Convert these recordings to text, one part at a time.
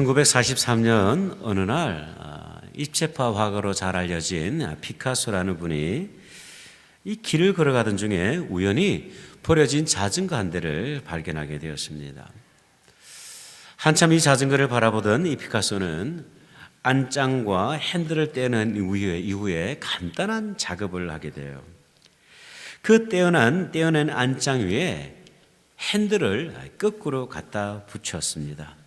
1943년 어느 날 입체파 화가로 잘 알려진 피카소라는 분이 이 길을 걸어가던 중에 우연히 버려진 자전거 한 대를 발견하게 되었습니다. 한참 이 자전거를 바라보던 이 피카소는 안장과 핸들을 떼는 이후에 간단한 작업을 하게 돼요. 그 떼어낸 안장 위에 핸들을 거꾸로 갖다 붙였습니다.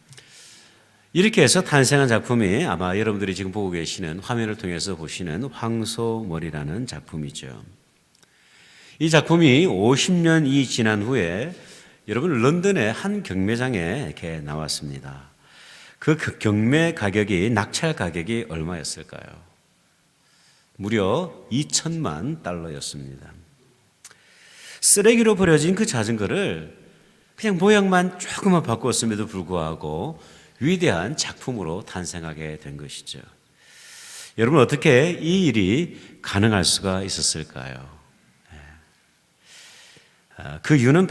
이렇게 해서 탄생한 작품이 아마 여러분들이 지금 보고 계시는 화면을 통해서 보시는 황소머리라는 작품이죠. 이 작품이 50년이 지난 후에 여러분 런던의 한 경매장에 이렇게 나왔습니다. 그 경매 가격이 낙찰 가격이 얼마였을까요? 무려 2천만 달러였습니다. 쓰레기로 버려진 그 자전거를 그냥 모양만 조금만 바꿨음에도 불구하고 위대한 작품으로 탄생하게 된 것이죠. 여러분 어떻게 이 일이 가능할 수가 있었을까요? 그 이유는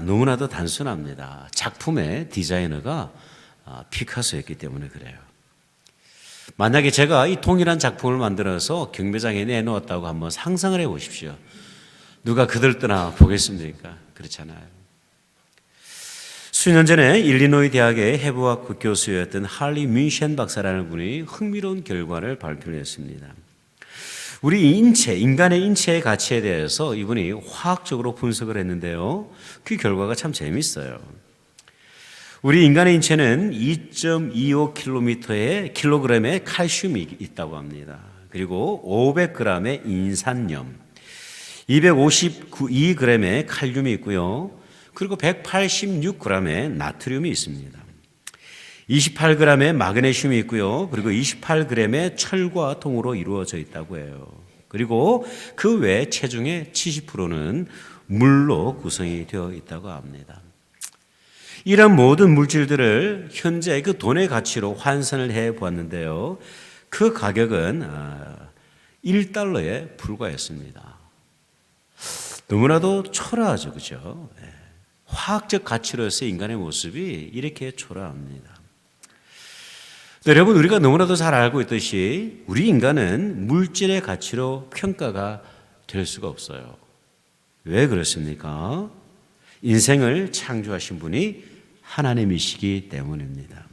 너무나도 단순합니다. 작품의 디자이너가 피카소였기 때문에 그래요. 만약에 제가 이 동일한 작품을 만들어서 경매장에 내놓았다고 한번 상상을 해 보십시오. 누가 그들떠나 보겠습니까? 그렇잖아요. 수년 전에 일리노이 대학의 해부학 교수였던 할리 뮌셴 박사라는 분이 흥미로운 결과를 발표했습니다. 우리 인간의 인체의 가치에 대해서 이분이 화학적으로 분석을 했는데요. 그 결과가 참 재미있어요. 우리 인간의 인체는 2.25kg의 칼슘이 있다고 합니다. 그리고 500g의 인산염, 252g의 칼륨이 있고요. 그리고 186g의 나트륨이 있습니다. 28g의 마그네슘이 있고요. 그리고 28g의 철과 동으로 이루어져 있다고 해요. 그리고 그 외 체중의 70%는 물로 구성이 되어 있다고 합니다. 이런 모든 물질들을 현재 그 돈의 가치로 환산을 해 보았는데요. 그 가격은 $1에 불과했습니다. 너무나도 초라하죠, 그죠? 화학적 가치로서의 인간의 모습이 이렇게 초라합니다. 여러분, 우리가 너무나도 잘 알고 있듯이 우리 인간은 물질의 가치로 평가가 될 수가 없어요. 왜 그렇습니까? 인생을 창조하신 분이 하나님이시기 때문입니다.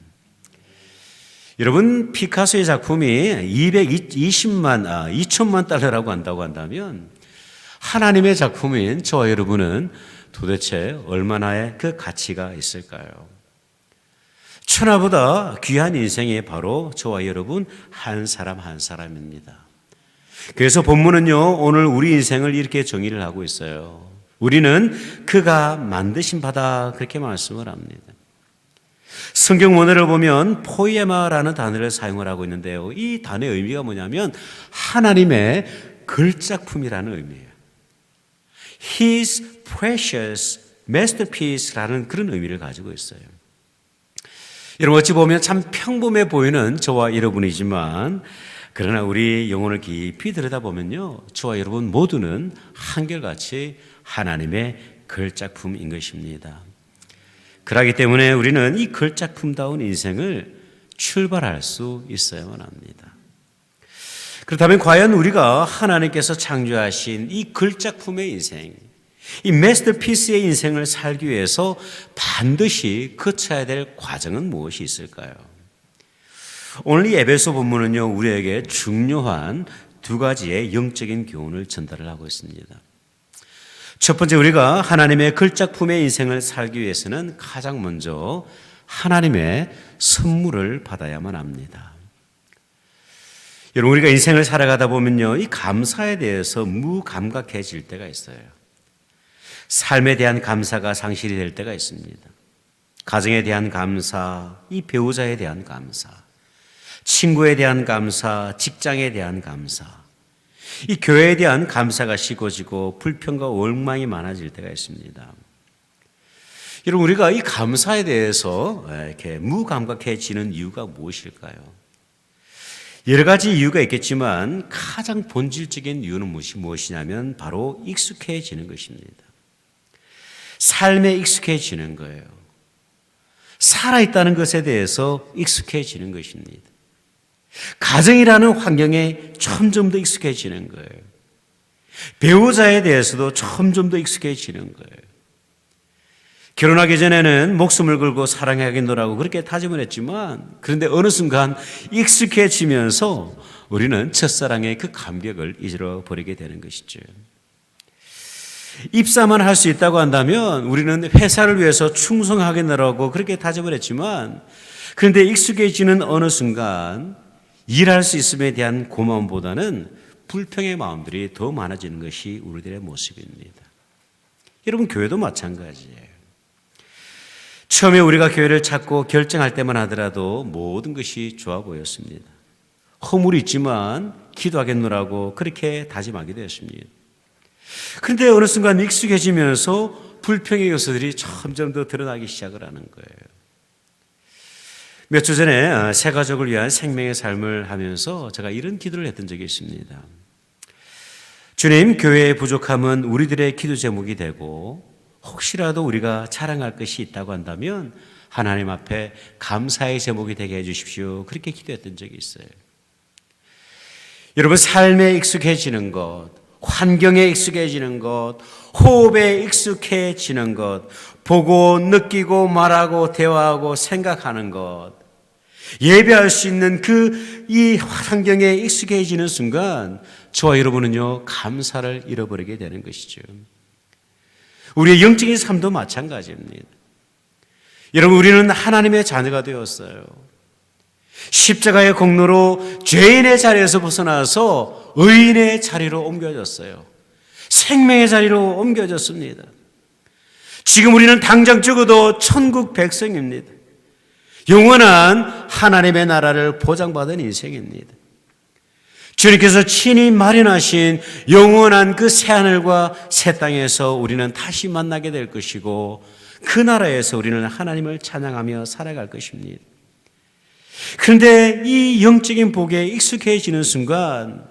여러분, 피카소의 작품이 2천만 달러라고 한다면 하나님의 작품인 저와 여러분은 도대체 얼마나의 그 가치가 있을까요? 천하보다 귀한 인생이 바로 저와 여러분 한 사람 한 사람입니다. 그래서 본문은요, 오늘 우리 인생을 이렇게 정의를 하고 있어요. 우리는 그가 만드신 바다, 그렇게 말씀을 합니다. 성경 원어를 보면 포에마라는 단어를 사용을 하고 있는데요. 이 단어의 의미가 뭐냐면 하나님의 걸작품이라는 의미예요. His precious masterpiece라는 그런 의미를 가지고 있어요. 여러분 어찌 보면 참 평범해 보이는 저와 여러분이지만 그러나 우리 영혼을 깊이 들여다보면요, 저와 여러분 모두는 한결같이 하나님의 걸작품인 것입니다. 그렇기 때문에 우리는 이 걸작품다운 인생을 출발할 수 있어야만 합니다. 그렇다면 과연 우리가 하나님께서 창조하신 이 걸작품의 인생, 이 마스터피스의 인생을 살기 위해서 반드시 거쳐야 될 과정은 무엇이 있을까요? 오늘 이 에베소 본문은요, 우리에게 중요한 두 가지의 영적인 교훈을 전달을 하고 있습니다. 첫 번째, 우리가 하나님의 걸작품의 인생을 살기 위해서는 가장 먼저 하나님의 선물을 받아야만 합니다. 여러분, 우리가 인생을 살아가다 보면요, 이 감사에 대해서 무감각해질 때가 있어요. 삶에 대한 감사가 상실이 될 때가 있습니다. 가정에 대한 감사, 이 배우자에 대한 감사, 친구에 대한 감사, 직장에 대한 감사, 이 교회에 대한 감사가 식어지고 불평과 원망이 많아질 때가 있습니다. 여러분, 우리가 이 감사에 대해서 이렇게 무감각해지는 이유가 무엇일까요? 여러 가지 이유가 있겠지만 가장 본질적인 이유는 무엇이냐면 바로 익숙해지는 것입니다. 삶에 익숙해지는 거예요. 살아있다는 것에 대해서 익숙해지는 것입니다. 가정이라는 환경에 점점 더 익숙해지는 거예요. 배우자에 대해서도 점점 더 익숙해지는 거예요. 결혼하기 전에는 목숨을 걸고 사랑하겠노라고 그렇게 다짐을 했지만, 그런데 어느 순간 익숙해지면서 우리는 첫사랑의 그 감격을 잊어버리게 되는 것이죠. 입사만 할 수 있다고 한다면 우리는 회사를 위해서 충성하겠노라고 그렇게 다짐을 했지만, 그런데 익숙해지는 어느 순간 일할 수 있음에 대한 고마움보다는 불평의 마음들이 더 많아지는 것이 우리들의 모습입니다. 여러분, 교회도 마찬가지예요. 처음에 우리가 교회를 찾고 결정할 때만 하더라도 모든 것이 좋아 보였습니다. 허물이 있지만 기도하겠노라고 그렇게 다짐하게 되었습니다. 그런데 어느 순간 익숙해지면서 불평의 요소들이 점점 더 드러나기 시작을 하는 거예요. 몇 주 전에 새 가족을 위한 생명의 삶을 하면서 제가 이런 기도를 했던 적이 있습니다. 주님, 교회의 부족함은 우리들의 기도 제목이 되고, 혹시라도 우리가 자랑할 것이 있다고 한다면 하나님 앞에 감사의 제목이 되게 해주십시오. 그렇게 기도했던 적이 있어요. 여러분, 삶에 익숙해지는 것, 환경에 익숙해지는 것, 호흡에 익숙해지는 것, 보고 느끼고 말하고 대화하고 생각하는 것, 예배할 수 있는 이 환경에 익숙해지는 순간 저와 여러분은요, 감사를 잃어버리게 되는 것이죠. 우리의 영적인 삶도 마찬가지입니다. 여러분, 우리는 하나님의 자녀가 되었어요. 십자가의 공로로 죄인의 자리에서 벗어나서 의인의 자리로 옮겨졌어요. 생명의 자리로 옮겨졌습니다. 지금 우리는 당장 적어도 천국 백성입니다. 영원한 하나님의 나라를 보장받은 인생입니다. 주님께서 친히 마련하신 영원한 그 새하늘과 새 땅에서 우리는 다시 만나게 될 것이고, 그 나라에서 우리는 하나님을 찬양하며 살아갈 것입니다. 그런데 이 영적인 복에 익숙해지는 순간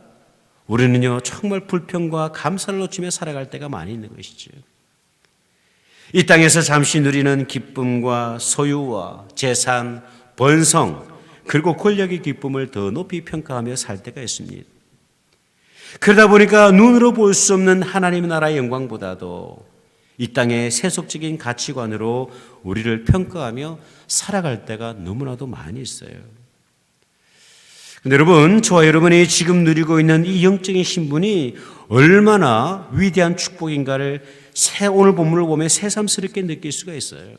우리는요, 정말 불평과 감사를 놓치며 살아갈 때가 많이 있는 것이죠. 이 땅에서 잠시 누리는 기쁨과 소유와 재산, 번성, 그리고 권력의 기쁨을 더 높이 평가하며 살 때가 있습니다. 그러다 보니까 눈으로 볼 수 없는 하나님의 나라의 영광보다도 이 땅의 세속적인 가치관으로 우리를 평가하며 살아갈 때가 너무나도 많이 있어요. 근데 여러분, 저와 여러분이 지금 누리고 있는 이 영적인 신분이 얼마나 위대한 축복인가를 오늘 본문을 보면 새삼스럽게 느낄 수가 있어요.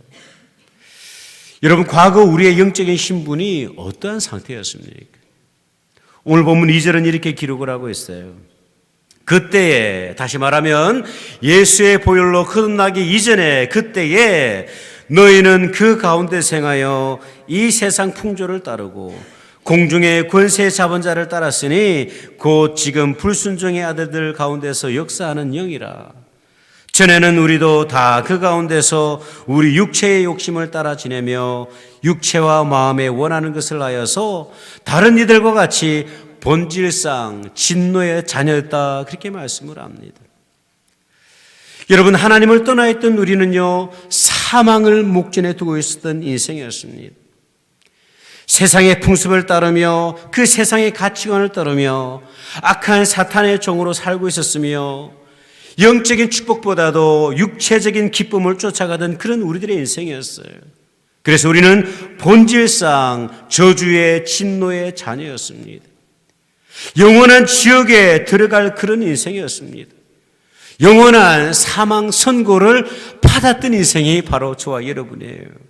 여러분, 과거 우리의 영적인 신분이 어떠한 상태였습니까? 오늘 본문 2절은 이렇게 기록을 하고 있어요. 그때에, 다시 말하면 예수의 보혈로 거듭나기 이전에 그때에 너희는 그 가운데 생하여 이 세상 풍조를 따르고 공중의 권세 잡은 자를 따랐으니 곧 지금 불순종의 아들들 가운데서 역사하는 영이라. 전에는 우리도 다 그 가운데서 우리 육체의 욕심을 따라 지내며 육체와 마음에 원하는 것을 하여서 다른 이들과 같이 본질상 진노의 자녀였다, 그렇게 말씀을 합니다. 여러분, 하나님을 떠나 있던 우리는요, 사망을 목전에 두고 있었던 인생이었습니다. 세상의 풍습을 따르며 그 세상의 가치관을 따르며 악한 사탄의 종으로 살고 있었으며 영적인 축복보다도 육체적인 기쁨을 쫓아가던 그런 우리들의 인생이었어요. 그래서 우리는 본질상 저주의 진노의 자녀였습니다. 영원한 지옥에 들어갈 그런 인생이었습니다. 영원한 사망 선고를 받았던 인생이 바로 저와 여러분이에요.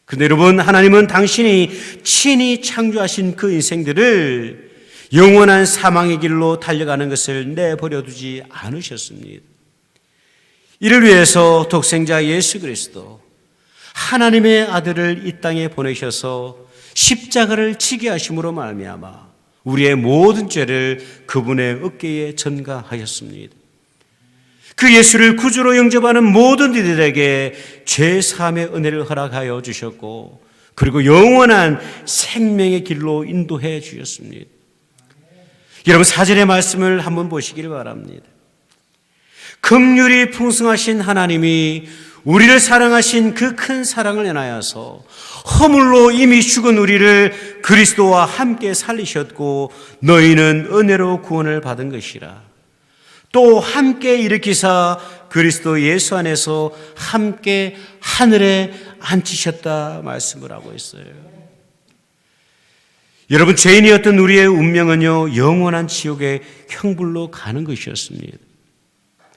그런데 여러분, 하나님은 당신이 친히 창조하신 그 인생들을 영원한 사망의 길로 달려가는 것을 내버려 두지 않으셨습니다. 이를 위해서 독생자 예수 그리스도, 하나님의 아들을 이 땅에 보내셔서 십자가를 지게 하심으로 말미암아 우리의 모든 죄를 그분의 어깨에 전가하였습니다. 그 예수를 구주로 영접하는 모든 이들에게 죄사함의 은혜를 허락하여 주셨고, 그리고 영원한 생명의 길로 인도해 주셨습니다. 여러분, 4절의 말씀을 한번 보시길 바랍니다. 긍휼이 풍성하신 하나님이 우리를 사랑하신 그 큰 사랑을 인하여서 허물로 이미 죽은 우리를 그리스도와 함께 살리셨고 너희는 은혜로 구원을 받은 것이라. 또 함께 일으키사 그리스도 예수 안에서 함께 하늘에 앉히셨다 말씀을 하고 있어요. 여러분, 죄인이었던 우리의 운명은요, 영원한 지옥의 형불로 가는 것이었습니다.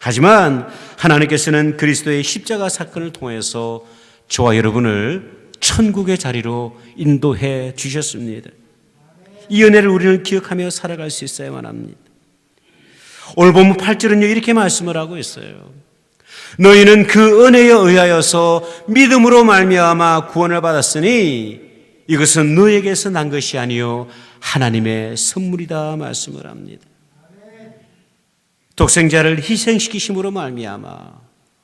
하지만 하나님께서는 그리스도의 십자가 사건을 통해서 저와 여러분을 천국의 자리로 인도해 주셨습니다. 이 은혜를 우리는 기억하며 살아갈 수 있어야만 합니다. 오늘 본문 8절은요, 이렇게 말씀을 하고 있어요. 너희는 그 은혜에 의하여서 믿음으로 말미암아 구원을 받았으니 이것은 너에게서 난 것이 아니요 하나님의 선물이다 말씀을 합니다. 독생자를 희생시키심으로 말미암아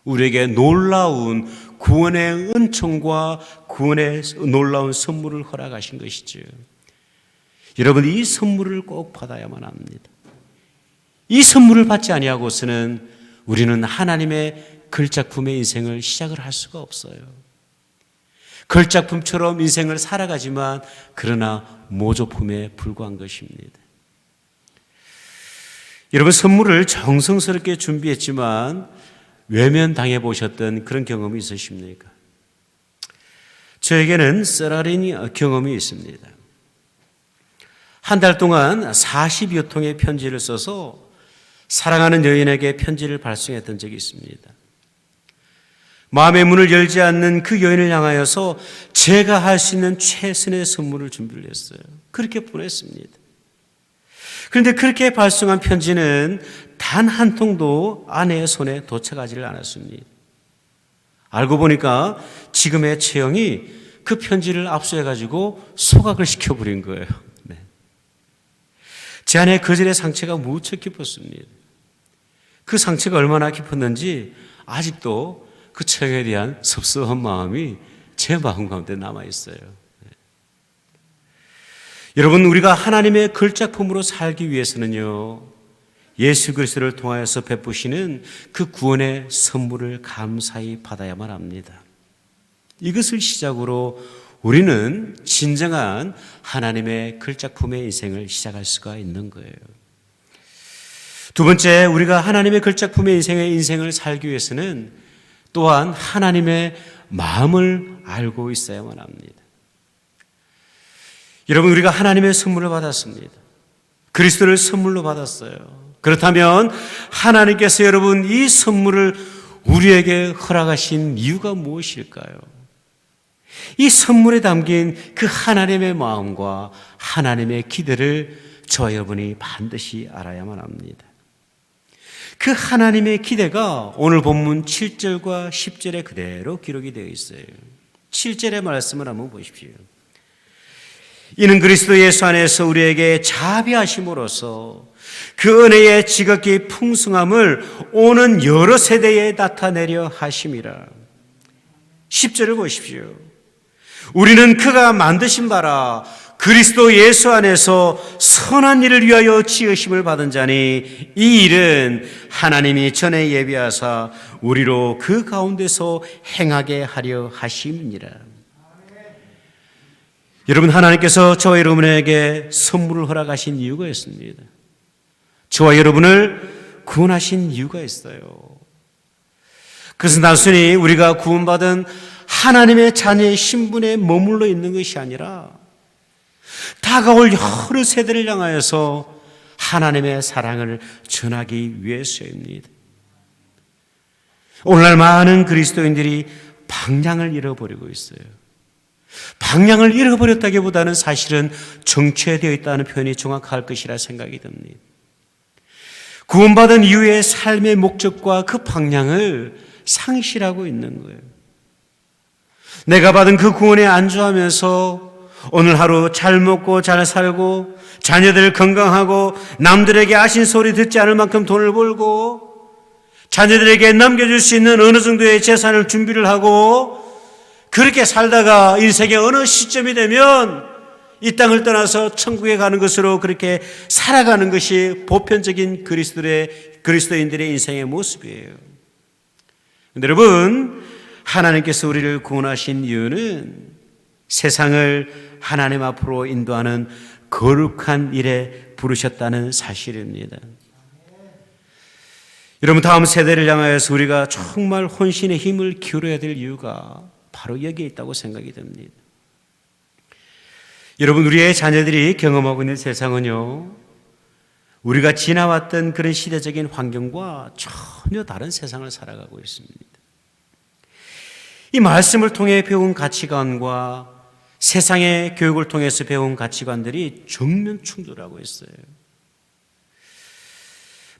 우리에게 놀라운 구원의 은총과 구원의 놀라운 선물을 허락하신 것이죠. 여러분, 이 선물을 꼭 받아야만 합니다. 이 선물을 받지 아니하고서는 우리는 하나님의 걸작품의 인생을 시작을 할 수가 없어요. 걸작품처럼 인생을 살아가지만 그러나 모조품에 불과한 것입니다. 여러분, 선물을 정성스럽게 준비했지만 외면당해 보셨던 그런 경험이 있으십니까? 저에게는 쓰라린 경험이 있습니다. 한 달 동안 40여 통의 편지를 써서 사랑하는 여인에게 편지를 발송했던 적이 있습니다. 마음의 문을 열지 않는 그 여인을 향하여서 제가 할 수 있는 최선의 선물을 준비를 했어요. 그렇게 보냈습니다. 그런데 그렇게 발송한 편지는 단 한 통도 아내의 손에 도착하지를 않았습니다. 알고 보니까 지금의 채영이 그 편지를 압수해가지고 소각을 시켜버린 거예요. 네. 제 안에 거절의 상처가 무척 깊었습니다. 그 상처가 얼마나 깊었는지 아직도 그 채영에 대한 섭섭한 마음이 제 마음 가운데 남아있어요. 여러분, 우리가 하나님의 걸작품으로 살기 위해서는요, 예수 그리스도를 통하여서 베푸시는 그 구원의 선물을 감사히 받아야만 합니다. 이것을 시작으로 우리는 진정한 하나님의 걸작품의 인생을 시작할 수가 있는 거예요. 두 번째, 우리가 하나님의 걸작품의 인생을 살기 위해서는 또한 하나님의 마음을 알고 있어야만 합니다. 여러분, 우리가 하나님의 선물을 받았습니다. 그리스도를 선물로 받았어요. 그렇다면 하나님께서 여러분 이 선물을 우리에게 허락하신 이유가 무엇일까요? 이 선물에 담긴 그 하나님의 마음과 하나님의 기대를 저와 여러분이 반드시 알아야만 합니다. 그 하나님의 기대가 오늘 본문 7절과 10절에 그대로 기록이 되어 있어요. 7절의 말씀을 한번 보십시오. 이는 그리스도 예수 안에서 우리에게 자비하심으로써 그 은혜의 지극히 풍성함을 오는 여러 세대에 나타내려 하심이라. 10절을 보십시오. 우리는 그가 만드신 바라 그리스도 예수 안에서 선한 일을 위하여 지으심을 받은 자니 이 일은 하나님이 전에 예비하사 우리로 그 가운데서 행하게 하려 하심이니라. 여러분, 하나님께서 저와 여러분에게 선물을 허락하신 이유가 있습니다. 저와 여러분을 구원하신 이유가 있어요. 그것은 단순히 우리가 구원받은 하나님의 자녀의 신분에 머물러 있는 것이 아니라 다가올 여러 세대를 향하여서 하나님의 사랑을 전하기 위해서입니다. 오늘날 많은 그리스도인들이 방향을 잃어버리고 있어요. 방향을 잃어버렸다기보다는 사실은 정체되어 있다는 표현이 정확할 것이라 생각이 듭니다. 구원받은 이후의 삶의 목적과 그 방향을 상실하고 있는 거예요. 내가 받은 그 구원에 안주하면서 오늘 하루 잘 먹고 잘 살고 자녀들 건강하고 남들에게 아신소리 듣지 않을 만큼 돈을 벌고 자녀들에게 남겨줄 수 있는 어느 정도의 재산을 준비를 하고 그렇게 살다가 인생의 어느 시점이 되면 이 땅을 떠나서 천국에 가는 것으로 그렇게 살아가는 것이 보편적인 그리스도인들의 인생의 모습이에요. 근데 여러분, 하나님께서 우리를 구원하신 이유는 세상을 하나님 앞으로 인도하는 거룩한 일에 부르셨다는 사실입니다. 여러분, 다음 세대를 향하여서 우리가 정말 혼신의 힘을 기울여야 될 이유가 바로 여기에 있다고 생각이 듭니다. 여러분, 우리의 자녀들이 경험하고 있는 세상은요, 우리가 지나왔던 그런 시대적인 환경과 전혀 다른 세상을 살아가고 있습니다. 이 말씀을 통해 배운 가치관과 세상의 교육을 통해서 배운 가치관들이 정면 충돌하고 있어요.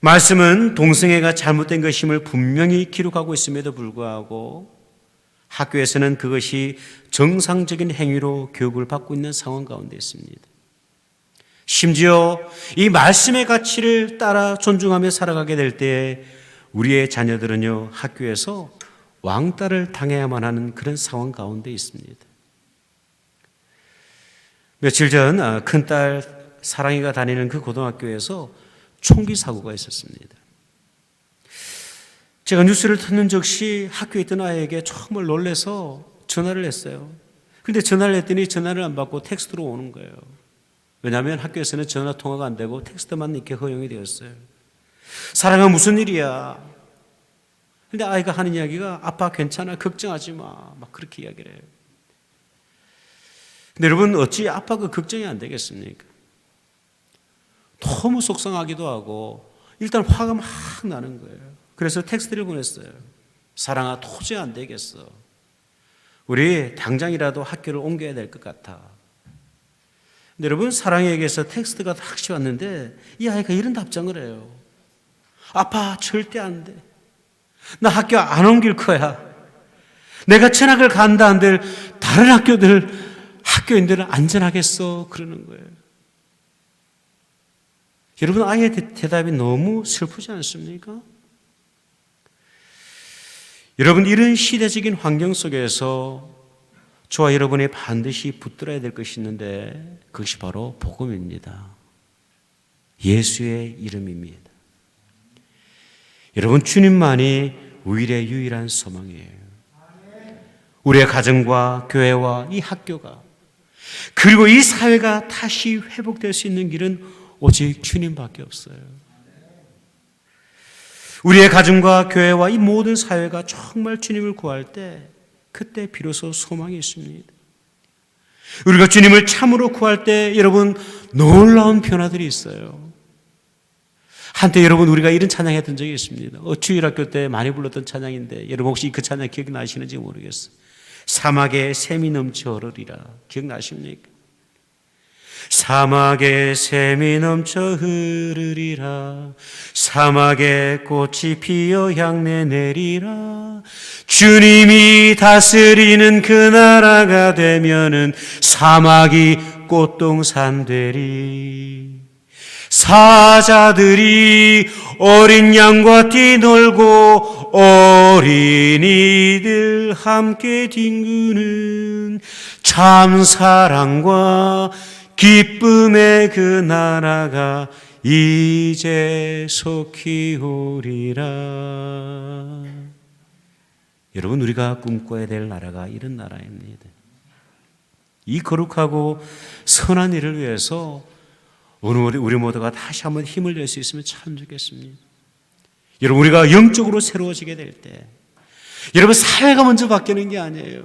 말씀은 동성애가 잘못된 것임을 분명히 기록하고 있음에도 불구하고 학교에서는 그것이 정상적인 행위로 교육을 받고 있는 상황 가운데 있습니다. 심지어 이 말씀의 가치를 따라 존중하며 살아가게 될 때에 우리의 자녀들은요, 학교에서 왕따를 당해야만 하는 그런 상황 가운데 있습니다. 며칠 전 큰딸 사랑이가 다니는 그 고등학교에서 총기 사고가 있었습니다. 제가 뉴스를 듣는 즉시 학교에 있던 아이에게 정말 놀라서 전화를 했어요. 그런데 전화를 했더니 전화를 안 받고 텍스트로 오는 거예요. 왜냐하면 학교에서는 전화 통화가 안 되고 텍스트만 이렇게 허용이 되었어요. 사랑아, 무슨 일이야? 근데 아이가 하는 이야기가 아빠 괜찮아, 걱정하지 마, 막 그렇게 이야기를 해요. 근데 여러분, 어찌 아빠가 걱정이 안 되겠습니까? 너무 속상하기도 하고 일단 화가 막 나는 거예요. 그래서 텍스트를 보냈어요. 사랑아, 도저히 안 되겠어. 우리 당장이라도 학교를 옮겨야 될 것 같아. 근데 여러분, 사랑에게서 텍스트가 다시 왔는데 이 아이가 이런 답장을 해요. 아빠, 절대 안 돼. 나 학교 안 옮길 거야. 내가 전학을 간다 한들 다른 학교인들은 안전하겠어, 그러는 거예요. 여러분, 아이의 대답이 너무 슬프지 않습니까? 여러분, 이런 시대적인 환경 속에서 저와 여러분이 반드시 붙들어야 될 것이 있는데 그것이 바로 복음입니다. 예수의 이름입니다. 여러분, 주님만이 우리의 유일한 소망이에요. 우리의 가정과 교회와 이 학교가, 그리고 이 사회가 다시 회복될 수 있는 길은 오직 주님밖에 없어요. 우리의 가정과 교회와 이 모든 사회가 정말 주님을 구할 때 그때 비로소 소망이 있습니다. 우리가 주님을 참으로 구할 때 여러분, 놀라운 변화들이 있어요. 한때 여러분, 우리가 이런 찬양했던 적이 있습니다. 주일학교 때 많이 불렀던 찬양인데 여러분 혹시 그 찬양 기억나시는지 모르겠어요. 사막에 샘이 넘쳐 흐르리라. 기억나십니까? 사막에 샘이 넘쳐 흐르리라. 사막에 꽃이 피어 향내 내리라. 주님이 다스리는 그 나라가 되면은 사막이 꽃동산 되리. 사자들이 어린 양과 뛰놀고 어린이들 함께 뒹구는 참 사랑과 기쁨의 그 나라가 이제 속히 오리라. 여러분, 우리가 꿈꿔야 될 나라가 이런 나라입니다. 이 거룩하고 선한 일을 위해서 오늘 우리 모두가 다시 한번 힘을 낼 수 있으면 참 좋겠습니다. 여러분, 우리가 영적으로 새로워지게 될 때, 여러분, 사회가 먼저 바뀌는 게 아니에요.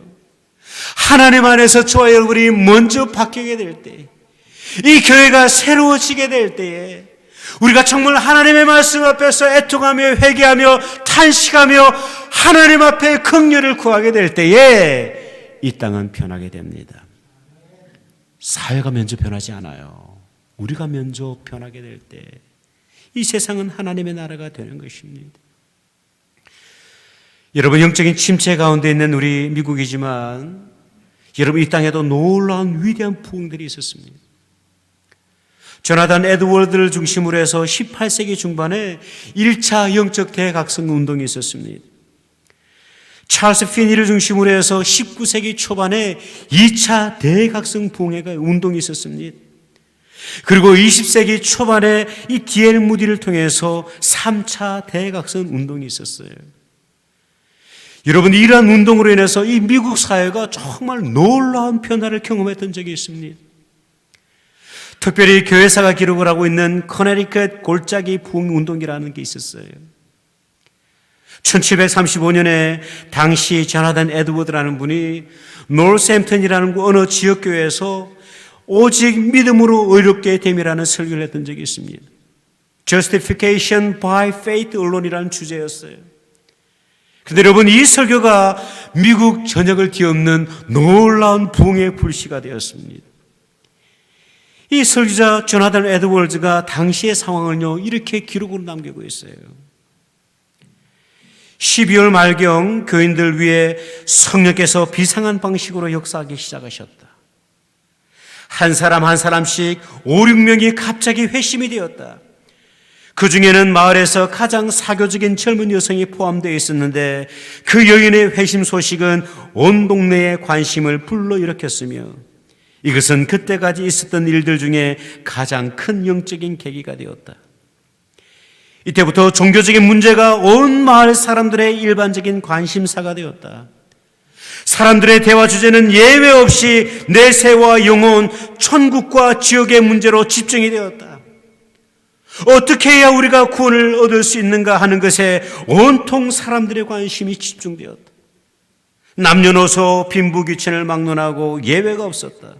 하나님 안에서 저와 여러분이 먼저 바뀌게 될 때, 이 교회가 새로워지게 될 때에 우리가 정말 하나님의 말씀 앞에서 애통하며 회개하며 탄식하며 하나님 앞에 긍휼을 구하게 될 때에 이 땅은 변하게 됩니다. 사회가 먼저 변하지 않아요. 우리가 먼저 변하게 될 때 이 세상은 하나님의 나라가 되는 것입니다. 여러분, 영적인 침체 가운데 있는 우리 미국이지만 여러분, 이 땅에도 놀라운 위대한 부흥들이 있었습니다. 조나단 에드워드를 중심으로 해서 18세기 중반에 1차 영적 대각성 운동이 있었습니다. 찰스 피니를 중심으로 해서 19세기 초반에 2차 대각성 부흥회가 운동이 있었습니다. 그리고 20세기 초반에 이 D.L. 무디를 통해서 3차 대각성 운동이 있었어요. 여러분, 이러한 운동으로 인해서 이 미국 사회가 정말 놀라운 변화를 경험했던 적이 있습니다. 특별히 교회사가 기록을 하고 있는 커네리컷 골짜기 부흥 운동이라는 게 있었어요. 1735년에 당시 조나단 에드워드라는 분이 노스햄튼이라는 어느 지역교회에서 오직 믿음으로 의롭게 됨이라는 설교를 했던 적이 있습니다. Justification by Faith 언론이라는 주제였어요. 그런데 여러분, 이 설교가 미국 전역을 뒤엎는 놀라운 부흥의 불씨가 되었습니다. 이 설교자 조나단 에드워즈가 당시의 상황을요, 이렇게 기록으로 남기고 있어요. 12월 말경 교인들 위해 성령께서 비상한 방식으로 역사하기 시작하셨다. 한 사람 한 사람씩 5, 6명이 갑자기 회심이 되었다. 그 중에는 마을에서 가장 사교적인 젊은 여성이 포함되어 있었는데 그 여인의 회심 소식은 온 동네에 관심을 불러일으켰으며 이것은 그때까지 있었던 일들 중에 가장 큰 영적인 계기가 되었다. 이때부터 종교적인 문제가 온 마을 사람들의 일반적인 관심사가 되었다. 사람들의 대화 주제는 예외 없이 내세와 영혼, 천국과 지옥의 문제로 집중이 되었다. 어떻게 해야 우리가 구원을 얻을 수 있는가 하는 것에 온통 사람들의 관심이 집중되었다. 남녀노소 빈부귀천을 막론하고 예외가 없었다.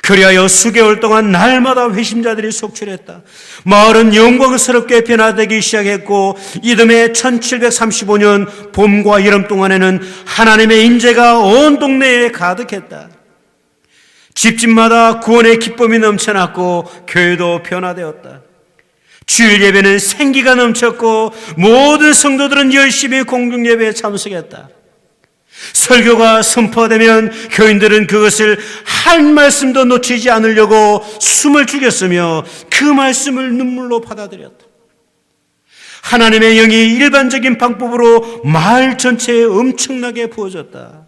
그리하여 수개월 동안 날마다 회심자들이 속출했다. 마을은 영광스럽게 변화되기 시작했고 이듬해 1735년 봄과 여름 동안에는 하나님의 임재가 온 동네에 가득했다. 집집마다 구원의 기쁨이 넘쳐났고 교회도 변화되었다. 주일 예배는 생기가 넘쳤고 모든 성도들은 열심히 공중 예배에 참석했다. 설교가 선포되면 교인들은 그것을 한 말씀도 놓치지 않으려고 숨을 죽였으며 그 말씀을 눈물로 받아들였다. 하나님의 영이 일반적인 방법으로 마을 전체에 엄청나게 부어졌다.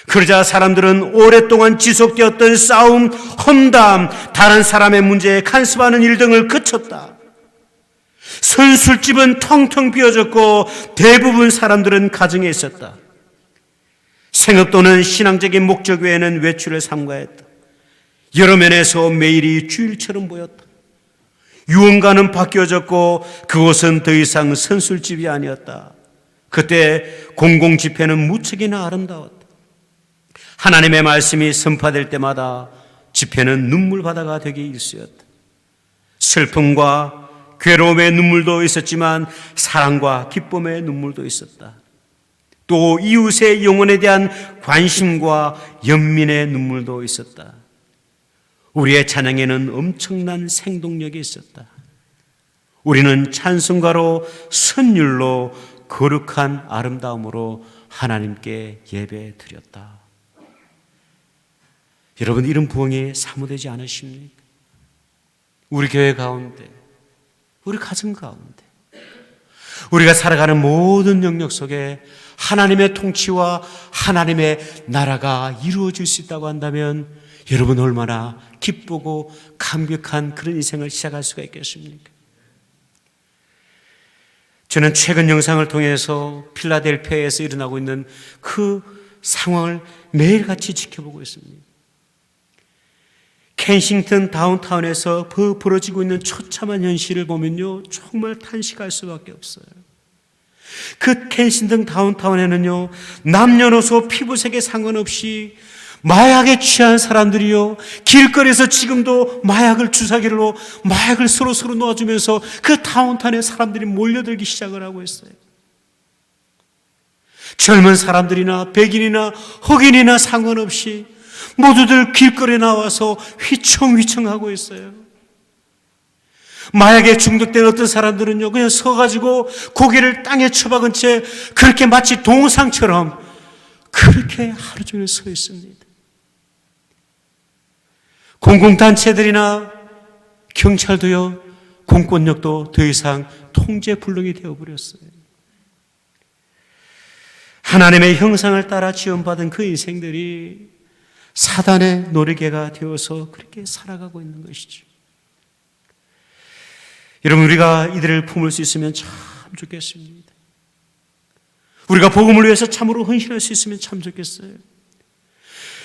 그러자 사람들은 오랫동안 지속되었던 싸움, 험담, 다른 사람의 문제에 간섭하는 일 등을 그쳤다. 선술집은 텅텅 비어졌고 대부분 사람들은 가정에 있었다. 생업 또는 신앙적인 목적 외에는 외출을 삼가했다. 여러 면에서 매일이 주일처럼 보였다. 유흥가는 바뀌어졌고 그곳은 더 이상 선술집이 아니었다. 그때 공공집회는 무척이나 아름다웠다. 하나님의 말씀이 선포될 때마다 집회는 눈물바다가 되기 일쑤였다. 슬픔과 괴로움의 눈물도 있었지만 사랑과 기쁨의 눈물도 있었다. 또 이웃의 영혼에 대한 관심과 연민의 눈물도 있었다. 우리의 찬양에는 엄청난 생동력이 있었다. 우리는 찬송가로 선율로 거룩한 아름다움으로 하나님께 예배 드렸다. 여러분, 이런 부흥이 사모되지 않으십니까? 우리 교회 가운데, 우리 가정 가운데, 우리가 살아가는 모든 영역 속에 하나님의 통치와 하나님의 나라가 이루어질 수 있다고 한다면 여러분 얼마나 기쁘고 감격한 그런 인생을 시작할 수가 있겠습니까? 저는 최근 영상을 통해서 필라델피아에서 일어나고 있는 그 상황을 매일같이 지켜보고 있습니다. 켄싱턴 다운타운에서 벌어지고 있는 처참한 현실을 보면요, 정말 탄식할 수밖에 없어요. 그 켄싱턴 다운타운에는요, 남녀노소 피부색에 상관없이 마약에 취한 사람들이요, 길거리에서 지금도 마약을 주사기로 마약을 서로 놓아주면서 그 다운타운에 사람들이 몰려들기 시작을 하고 있어요. 젊은 사람들이나 백인이나 흑인이나 상관없이 모두들 길거리에 나와서 휘청휘청하고 있어요. 마약에 중독된 어떤 사람들은요, 그냥 서가지고 고개를 땅에 처박은 채 그렇게 마치 동상처럼 그렇게 하루 종일 서 있습니다. 공공단체들이나 경찰도요, 공권력도 더 이상 통제 불능이 되어버렸어요. 하나님의 형상을 따라 지원받은 그 인생들이 사단의 노리개가 되어서 그렇게 살아가고 있는 것이죠. 여러분, 우리가 이들을 품을 수 있으면 참 좋겠습니다. 우리가 복음을 위해서 참으로 헌신할 수 있으면 참 좋겠어요.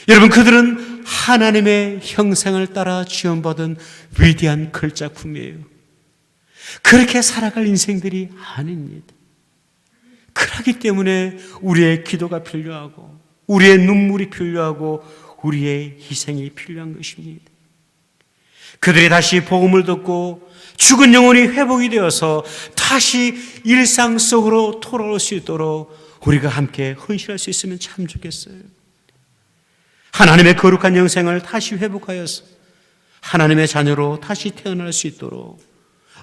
여러분, 그들은 하나님의 형상을 따라 지원받은 위대한 걸작품이에요. 그렇게 살아갈 인생들이 아닙니다. 그렇기 때문에 우리의 기도가 필요하고 우리의 눈물이 필요하고 우리의 희생이 필요한 것입니다. 그들이 다시 복음을 듣고 죽은 영혼이 회복이 되어서 다시 일상 속으로 돌아올 수 있도록 우리가 함께 헌신할 수 있으면 참 좋겠어요. 하나님의 거룩한 영생을 다시 회복하여서 하나님의 자녀로 다시 태어날 수 있도록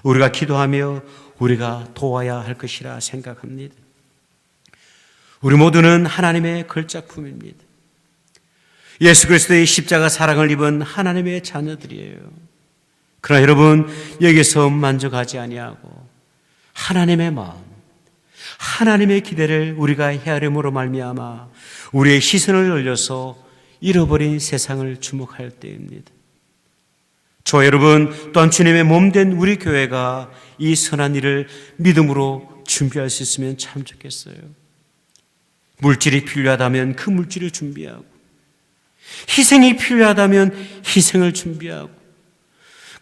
우리가 기도하며 우리가 도와야 할 것이라 생각합니다. 우리 모두는 하나님의 걸작품입니다. 예수 그리스도의 십자가 사랑을 입은 하나님의 자녀들이에요. 그러나 여러분, 여기서 만족하지 아니하고 하나님의 마음, 하나님의 기대를 우리가 헤아림으로 말미암아 우리의 시선을 올려서 잃어버린 세상을 주목할 때입니다. 저 여러분 또한 주님의 몸된 우리 교회가 이 선한 일을 믿음으로 준비할 수 있으면 참 좋겠어요. 물질이 필요하다면 그 물질을 준비하고, 희생이 필요하다면 희생을 준비하고,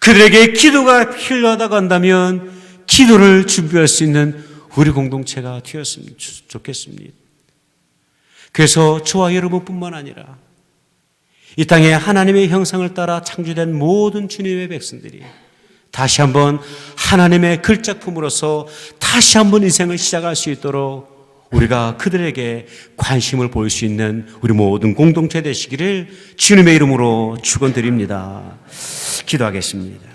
그들에게 기도가 필요하다고 한다면 기도를 준비할 수 있는 우리 공동체가 되었으면 좋겠습니다. 그래서 저와 여러분뿐만 아니라 이 땅에 하나님의 형상을 따라 창조된 모든 주님의 백성들이 다시 한번 하나님의 걸작품으로서 다시 한번 인생을 시작할 수 있도록 우리가 그들에게 관심을 보일 수 있는 우리 모든 공동체 되시기를 주님의 이름으로 축원드립니다. 기도하겠습니다.